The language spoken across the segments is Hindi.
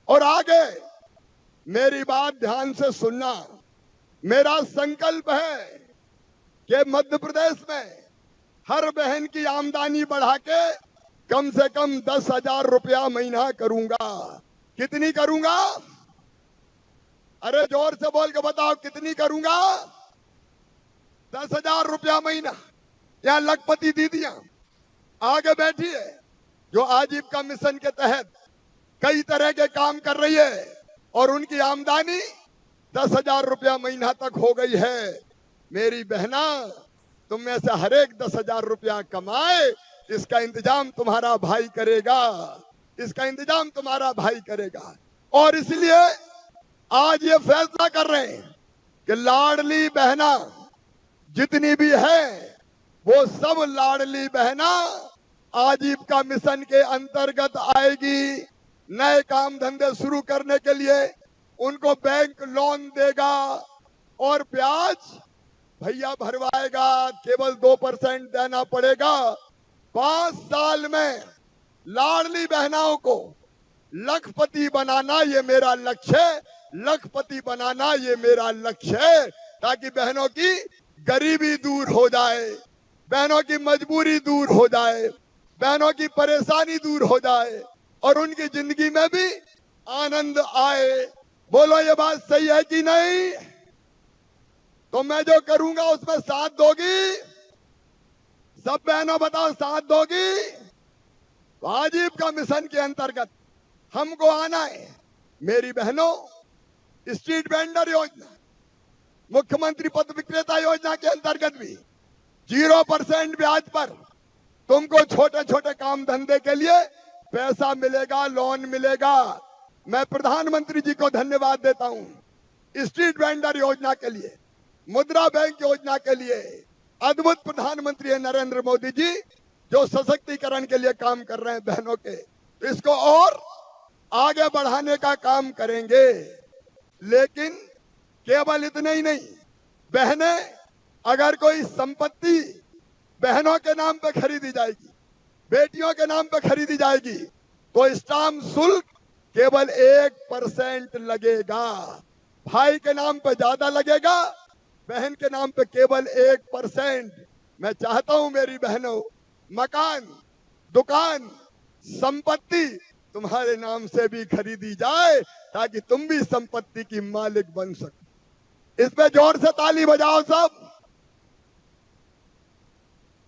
और आगे मेरी बात ध्यान से सुनना। मेरा संकल्प है कि मध्य प्रदेश में हर बहन की आमदनी बढ़ा के कम से कम 10,000 रुपया महीना करूंगा। कितनी करूंगा? अरे जोर से बोल के बताओ, कितनी करूंगा? 10,000 रुपया महीना। यहां लखपति दीदियां आगे बैठी है जो आजीविका मिशन के तहत कई तरह के काम कर रही है और उनकी आमदनी 10,000 रुपया महीना तक हो गई है। मेरी बहना, तुम में से हर एक 10,000 रुपया कमाए, इसका इंतजाम तुम्हारा भाई करेगा। इसका इंतजाम तुम्हारा भाई करेगा। और इसलिए आज ये फैसला कर रहे हैं कि लाडली बहना जितनी भी है वो सब लाडली बहना आजीविका मिशन के अंतर्गत आएगी। नए काम धंधे शुरू करने के लिए उनको बैंक लोन देगा और ब्याज भैया भरवाएगा। केवल 2% देना पड़ेगा। 5 साल में लाडली बहनाओं को लखपति बनाना ये मेरा लक्ष्य है। लखपति बनाना ये मेरा लक्ष्य है, ताकि बहनों की गरीबी दूर हो जाए, बहनों की मजबूरी दूर हो जाए, बहनों की परेशानी दूर हो जाए और उनकी जिंदगी में भी आनंद आए। बोलो ये बात सही है कि नहीं? तो मैं जो करूंगा उसमें साथ दोगी? सब बहनों बताओ, साथ दोगी? तो आजीविका मिशन के अंतर्गत हमको आना है। मेरी बहनों, स्ट्रीट वेंडर योजना, मुख्यमंत्री पथ विक्रेता योजना के अंतर्गत भी 0% ब्याज पर तुमको छोटे छोटे काम धंधे के लिए पैसा मिलेगा, लोन मिलेगा। मैं प्रधानमंत्री जी को धन्यवाद देता हूं स्ट्रीट वेंडर योजना के लिए, मुद्रा बैंक योजना के लिए। अद्भुत प्रधानमंत्री है नरेंद्र मोदी जी, जो सशक्तिकरण के लिए काम कर रहे हैं बहनों के। तो इसको और आगे बढ़ाने का काम करेंगे। लेकिन केवल इतने ही नहीं, बहनें अगर कोई संपत्ति बहनों के नाम पे खरीदी जाएगी, बेटियों के नाम पे खरीदी जाएगी, तो स्टाम्प शुल्क केवल 1% लगेगा। भाई के नाम पे ज्यादा लगेगा, बहन के नाम पे केवल 1%। मैं चाहता हूं मेरी बहनों, मकान, दुकान, संपत्ति तुम्हारे नाम से भी खरीदी जाए, ताकि तुम भी संपत्ति की मालिक बन सको। इस पे जोर से ताली बजाओ सब।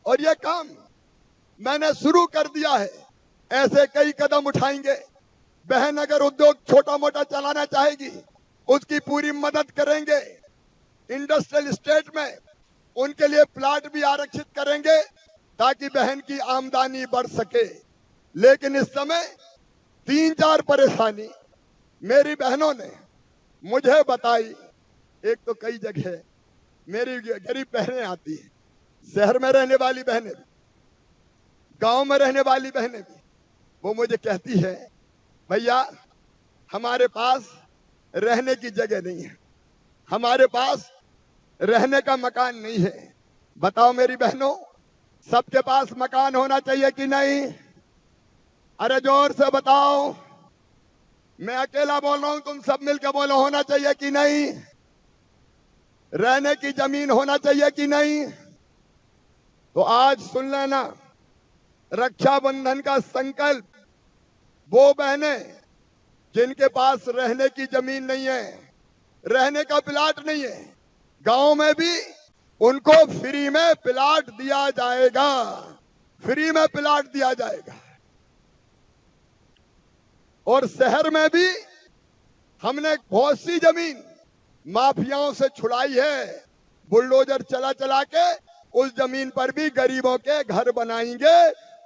और ये काम मैंने शुरू कर दिया है। ऐसे कई कदम उठाएंगे। बहन अगर उद्योग छोटा मोटा चलाना चाहेगी, उसकी पूरी मदद करेंगे। इंडस्ट्रियल स्टेट में उनके लिए प्लाट भी आरक्षित करेंगे, ताकि बहन की आमदनी बढ़ सके। लेकिन इस समय 3-4 परेशानी मेरी बहनों ने मुझे बताई। एक तो कई जगह मेरी गरीब बहनें आती हैं, शहर में रहने वाली बहनें भी, गांव में रहने वाली बहनें भी, वो मुझे कहती है, भैया हमारे पास रहने की जगह नहीं है, हमारे पास रहने का मकान नहीं है। बताओ मेरी बहनों, सबके पास मकान होना चाहिए कि नहीं? अरे जोर से बताओ। मैं अकेला बोल रहा हूं, तुम सब मिलकर बोलो, होना चाहिए कि नहीं? रहने की जमीन होना चाहिए कि नहीं? तो आज सुन लेना, रक्षाबंधन का संकल्प, वो बहनें जिनके पास रहने की जमीन नहीं है, रहने का प्लाट नहीं है, गांव में भी उनको फ्री में प्लाट दिया जाएगा। फ्री में प्लाट दिया जाएगा। और शहर में भी हमने बहुत सी जमीन माफियाओं से छुड़ाई है। बुलडोजर चला चला के उस जमीन पर भी गरीबों के घर बनाएंगे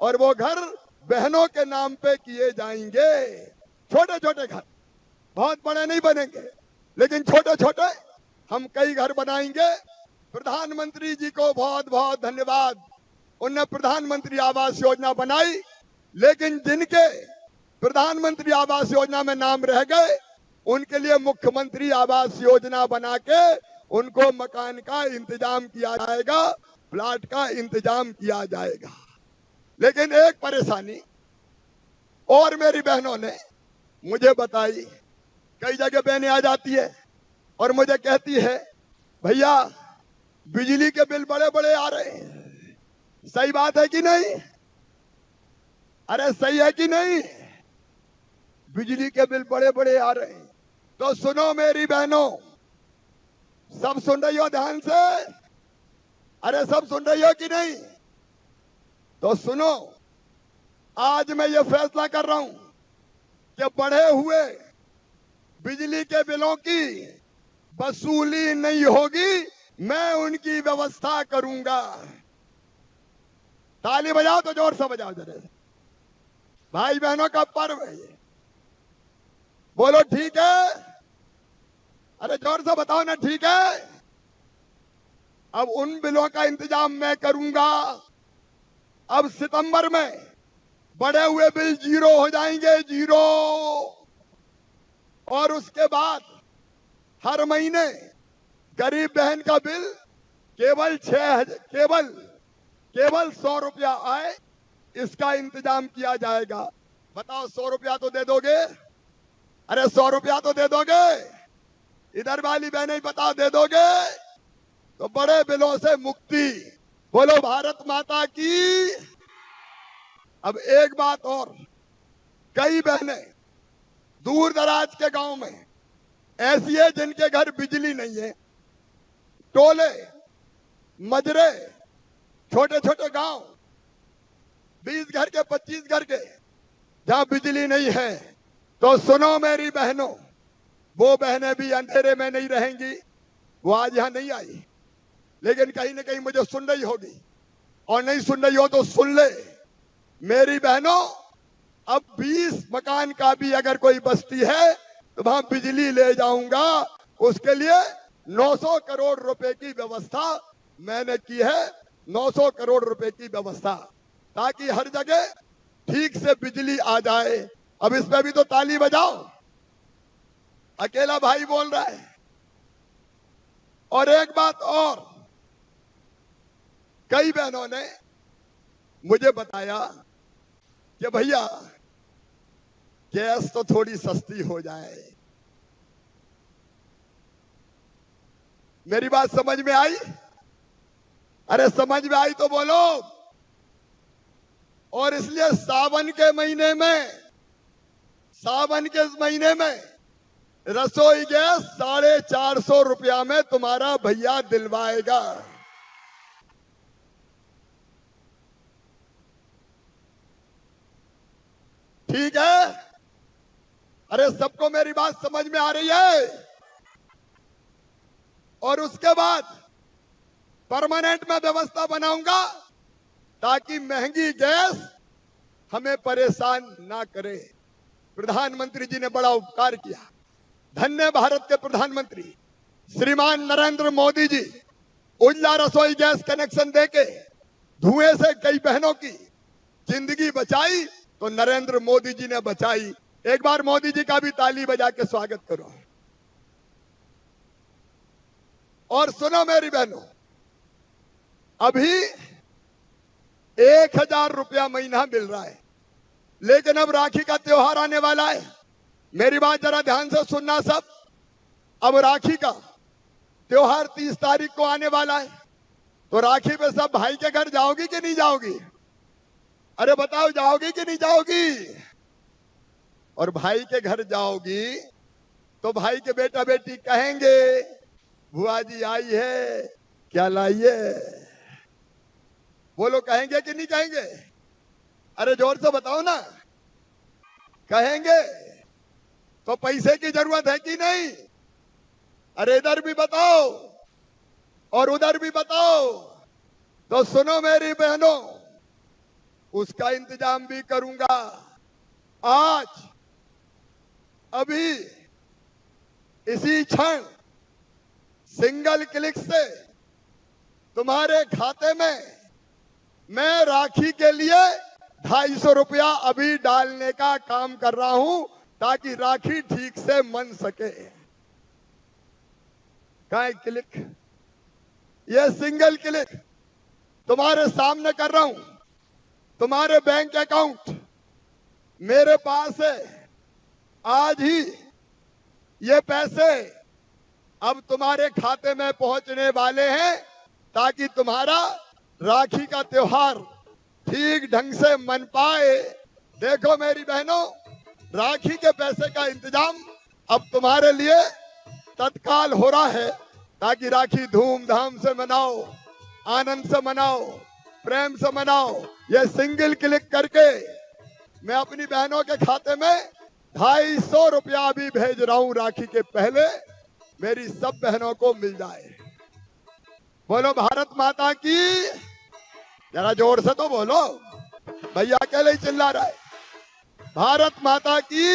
और वो घर बहनों के नाम पे किए जाएंगे। छोटे छोटे घर, बहुत बड़े नहीं बनेंगे, लेकिन छोटे छोटे हम कई घर बनाएंगे। प्रधानमंत्री जी को बहुत बहुत धन्यवाद। उन्होंने प्रधानमंत्री आवास योजना बनाई, लेकिन जिनके प्रधानमंत्री आवास योजना में नाम रह गए, उनके लिए मुख्यमंत्री आवास योजना बना के उनको मकान का इंतजाम किया जाएगा, प्लाट का इंतजाम किया जाएगा। लेकिन एक परेशानी और मेरी बहनों ने मुझे बताई। कई जगह बहनें आ जाती है और मुझे कहती है भैया बिजली के बिल बड़े बड़े आ रहे हैं। सही बात है कि नहीं? अरे सही है कि नहीं? बिजली के बिल बड़े बड़े आ रहे हैं। तो सुनो मेरी बहनों, सब सुन रही हो ध्यान से? अरे सब सुन रही हो कि नहीं? तो सुनो, आज मैं ये फैसला कर रहा हूं कि बढ़े हुए बिजली के बिलों की वसूली नहीं होगी, मैं उनकी व्यवस्था करूंगा। ताली बजाओ तो जोर से बजाओ जरा। भाई बहनों का पर्व है ये, बोलो ठीक है? अरे जोर से बताओ ना, ठीक है? अब उन बिलों का इंतजाम मैं करूंगा। अब सितंबर में बढ़े हुए बिल 0 हो जाएंगे, 0। और उसके बाद हर महीने गरीब बहन का बिल केवल 100 रुपया आए, इसका इंतजाम किया जाएगा। बताओ 100 रुपया तो दे दोगे? अरे 100 रुपया तो दे दोगे? इधर वाली बहनें बताओ, दे दोगे? तो बड़े बिलों से मुक्ति। बोलो भारत माता की। अब एक बात और, कई बहनें दूर दराज के गांव में ऐसी है जिनके घर बिजली नहीं है। टोले मजरे, छोटे छोटे गांव, 20 घर के 25 घर के, जहां बिजली नहीं है। तो सुनो मेरी बहनों, वो बहनें भी अंधेरे में नहीं रहेंगी। वो आज यहां नहीं आई, लेकिन कहीं ना कहीं मुझे सुन रही होगी, और नहीं सुन रही हो तो सुन ले मेरी बहनों। अब 20 मकान का भी अगर कोई बस्ती है तो वहां बिजली ले जाऊंगा। उसके लिए 900 करोड़ रुपए की व्यवस्था मैंने की है। 900 करोड़ रुपए की व्यवस्था, ताकि हर जगह ठीक से बिजली आ जाए। अब इसमें भी तो ताली बजाओ। अकेला भाई बोल रहा है। और एक बात और, कई बहनों ने मुझे बताया कि भैया गैस तो थोड़ी सस्ती हो जाए। मेरी बात समझ में आई? अरे समझ में आई तो बोलो। और इसलिए सावन के महीने में रसोई गैस 450 रुपया में तुम्हारा भैया दिलवाएगा। ठीक है? अरे सबको मेरी बात समझ में आ रही है? और उसके बाद परमानेंट में व्यवस्था बनाऊंगा, ताकि महंगी गैस हमें परेशान ना करे। प्रधानमंत्री जी ने बड़ा उपकार किया। धन्य भारत के प्रधानमंत्री श्रीमान नरेंद्र मोदी जी उज्ज्वला रसोई गैस कनेक्शन देके धुएं से कई बहनों की जिंदगी बचाई, तो नरेंद्र मोदी जी ने बचाई। एक बार मोदी जी का भी ताली बजा के स्वागत करो। और सुनो मेरी बहनों, अभी 1000 रुपया महीना मिल रहा है, लेकिन अब राखी का त्योहार आने वाला है। मेरी बात जरा ध्यान से सुनना सब। अब राखी का त्योहार 30 तारीख को आने वाला है, तो राखी पे सब भाई के घर जाओगी कि नहीं जाओगी? अरे बताओ, जाओगी कि नहीं जाओगी? और भाई के घर जाओगी तो भाई के बेटा बेटी कहेंगे बुआ जी आई है, क्या लाई है? बोलो कहेंगे कि नहीं कहेंगे? अरे जोर से बताओ ना। कहेंगे। तो पैसे की जरूरत है कि नहीं? अरे इधर भी बताओ और उधर भी बताओ। तो सुनो मेरी बहनों, उसका इंतजाम भी करूंगा। आज अभी इसी क्षण सिंगल क्लिक से तुम्हारे खाते में मैं राखी के लिए 250 रुपया अभी डालने का काम कर रहा हूं, ताकि राखी ठीक से बन सके। क्या क्लिक? ये सिंगल क्लिक तुम्हारे सामने कर रहा हूं। तुम्हारे बैंक अकाउंट मेरे पास है। आज ही ये पैसे अब तुम्हारे खाते में पहुंचने वाले हैं, ताकि तुम्हारा राखी का त्योहार ठीक ढंग से मन पाए। देखो मेरी बहनों, राखी के पैसे का इंतजाम अब तुम्हारे लिए तत्काल हो रहा है, ताकि राखी धूमधाम से मनाओ, आनंद से मनाओ, प्रेम से मनाओ। ये सिंगल क्लिक करके मैं अपनी बहनों के खाते में 250 रुपया भी भेज रहा हूं, राखी के पहले मेरी सब बहनों को मिल जाए। बोलो भारत माता की, जरा जोर से तो बोलो, भैया अकेले ही चिल्ला रहा है। भारत माता की।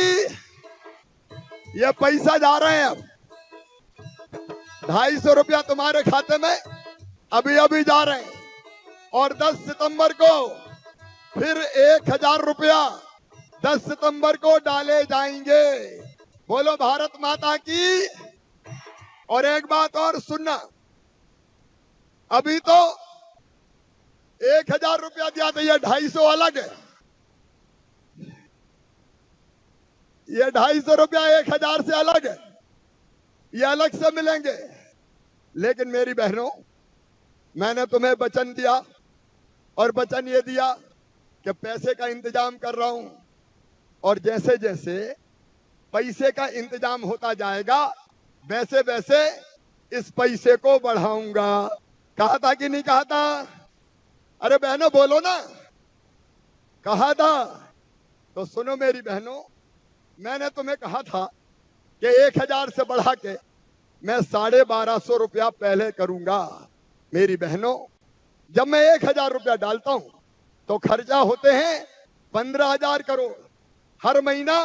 ये पैसा जा रहे हैं अब 250 रुपया तुम्हारे खाते में अभी अभी जा रहे हैं, और 10 सितंबर को फिर 1000 रुपया 10 सितंबर को डाले जाएंगे। बोलो भारत माता की। और एक बात और सुनना, अभी तो 1000 रुपया दिया था, ये 250 अलग है। ये 250 रुपया 1000 से अलग है, ये अलग से मिलेंगे। लेकिन मेरी बहनों, मैंने तुम्हें वचन दिया, और वचन ये दिया कि पैसे का इंतजाम कर रहा हूं, और जैसे जैसे पैसे का इंतजाम होता जाएगा वैसे वैसे इस पैसे को बढ़ाऊंगा। कहा था कि नहीं कहा था? अरे बहनों बोलो ना, कहा था। तो सुनो मेरी बहनों, मैंने तुम्हें कहा था कि 1000 से बढ़ा के मैं 1250 रुपया पहले करूंगा। मेरी बहनों, जब मैं 1000 रुपया डालता हूं तो खर्चा होते हैं 15,000 करोड़। हर महीना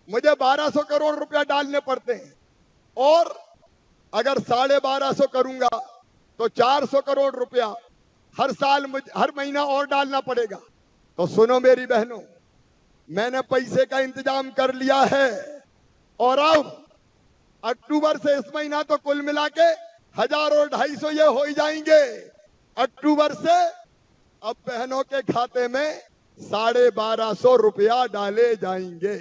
मुझे 1200 करोड़ रुपया डालने पड़ते हैं, और अगर 1250 करूंगा तो 400 करोड़ रुपया हर साल हर महीना और डालना पड़ेगा। तो सुनो मेरी बहनों, मैंने पैसे का इंतजाम कर लिया है, और अब अक्टूबर से इस महीना तो कुल मिला के 1000 और 250 ये हो ही जाएंगे। अक्टूबर से अब बहनों के खाते में 1250 रुपया डाले जाएंगे।